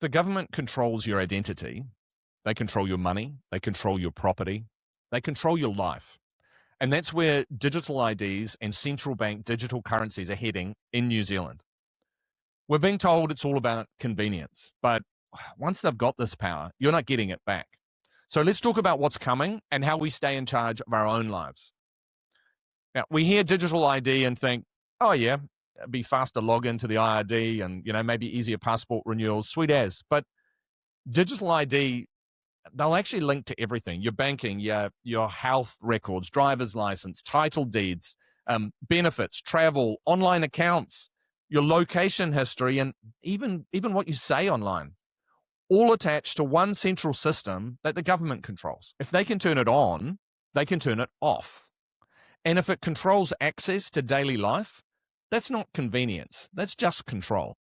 The government controls your identity. They control your money. They control your property. They control your life. And that's where digital IDs and central bank digital currencies are heading in New Zealand. We're being told it's all about convenience, but once they've got this power, you're not getting it back. So let's talk about what's coming and how we stay in charge of our own lives. Now, we hear digital ID and think, oh yeah, it'd be faster login to the IRD and, maybe easier passport renewals, sweet as. But digital ID, they'll actually link to everything: your banking, your health records, driver's license, title deeds, benefits, travel, online accounts, your location history, and even what you say online, all attached to one central system that the government controls. If they can turn it on, they can turn it off. And if it controls access to daily life, that's not convenience, that's just control.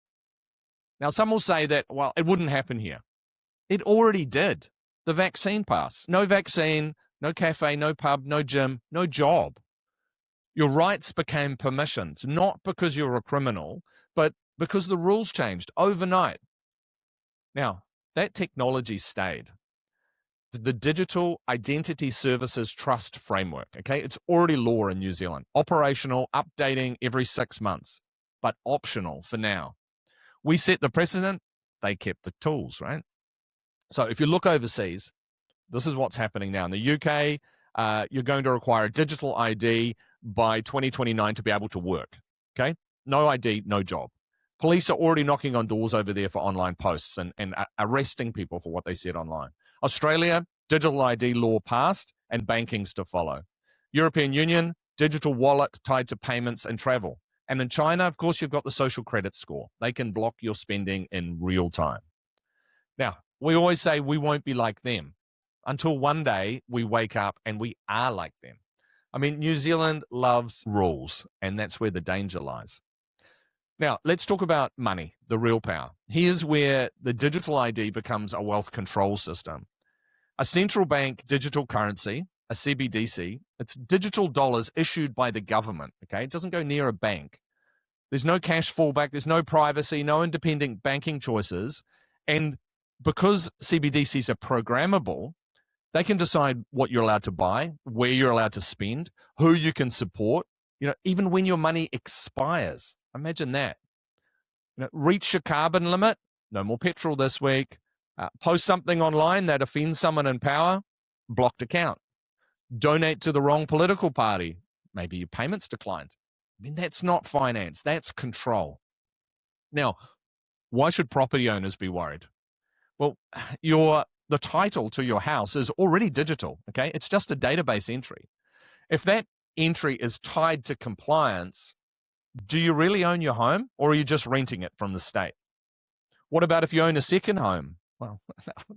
Now, some will say that, well, it wouldn't happen here. It already did. The vaccine pass. No vaccine, no cafe, no pub, no gym, no job. Your rights became permissions, not because you're a criminal, but because the rules changed overnight. Now, that technology stayed. The Digital Identity Services Trust Framework, okay? It's already law in New Zealand. Operational, updating every 6 months, but optional for now. We set the precedent, they kept the tools, right? So if you look overseas, this is what's happening now. In the UK, you're going to require a digital ID by 2029 to be able to work, okay? No ID, no job. Police are already knocking on doors over there for online posts and arresting people for what they said online. Australia, digital ID law passed and banking's to follow. European Union, digital wallet tied to payments and travel. And in China, of course, you've got the social credit score. They can block your spending in real time. Now, we always say we won't be like them until one day we wake up and we are like them. I mean, New Zealand loves rules, and that's where the danger lies. Now, let's talk about money, the real power. Here's where the digital ID becomes a wealth control system. A central bank digital currency, a CBDC, it's digital dollars issued by the government, okay? It doesn't go near a bank. There's no cash fallback, there's no privacy, no independent banking choices. And because CBDCs are programmable, they can decide what you're allowed to buy, where you're allowed to spend, who you can support, even when your money expires. Imagine that. Reach your carbon limit, no more petrol this week. Post something online that offends someone in power, blocked account. Donate to the wrong political party, maybe your payments declined. I mean, that's not finance, that's control. Now, why should property owners be worried? Well, the title to your house is already digital, okay? It's just a database entry. If that entry is tied to compliance, do you really own your home, or are you just renting it from the state? What about if you own a second home? Well,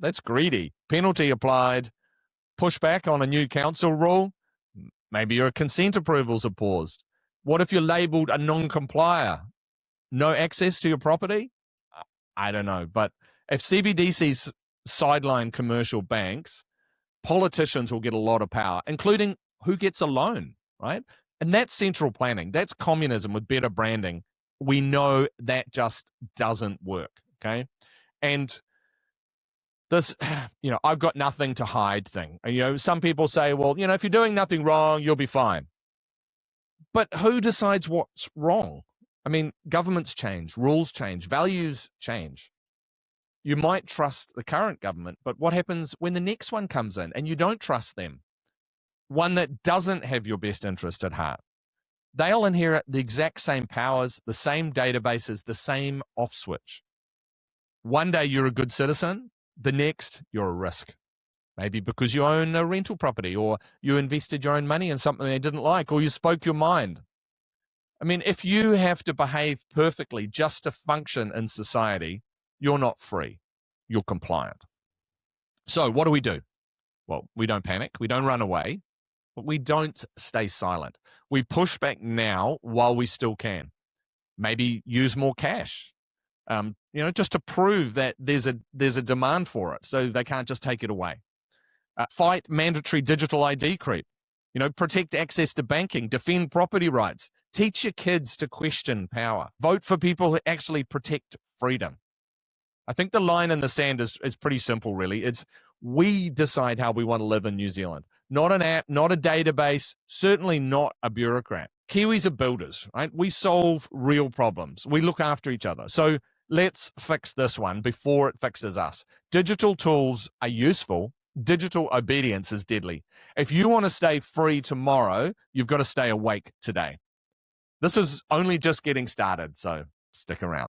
that's greedy. Penalty applied, pushback on a new council rule. Maybe your consent approvals are paused. What if you're labeled a non-complier? No access to your property? I don't know. But if CBDCs sideline commercial banks, politicians will get a lot of power, including who gets a loan, right? And that's central planning. That's communism with better branding. We know that just doesn't work, okay? And this, I've got nothing to hide thing. Some people say, well, if you're doing nothing wrong, you'll be fine. But who decides what's wrong? I mean, governments change, rules change, values change. You might trust the current government, but what happens when the next one comes in and you don't trust them? One that doesn't have your best interest at heart. They'll inherit the exact same powers, the same databases, the same off switch. One day you're a good citizen, the next you're a risk. Maybe because you own a rental property, or you invested your own money in something they didn't like, or you spoke your mind. I mean, if you have to behave perfectly just to function in society, you're not free. You're compliant. So what do? Well, we don't panic. We don't run away. But we don't stay silent. We push back now while we still can. Maybe use more cash, just to prove that there's a demand for it, so they can't just take it away. Fight mandatory digital ID creep. Protect access to banking, defend property rights, teach your kids to question power, vote for people who actually protect freedom. I think the line in the sand is pretty simple, really. It's we decide how we want to live in New Zealand, not an app, not a database, certainly not a bureaucrat. Kiwis are builders, right? We solve real problems. We look after each other. So let's fix this one before it fixes us. Digital tools are useful. Digital obedience is deadly. If you want to stay free tomorrow, you've got to stay awake today. This is only just getting started, so stick around.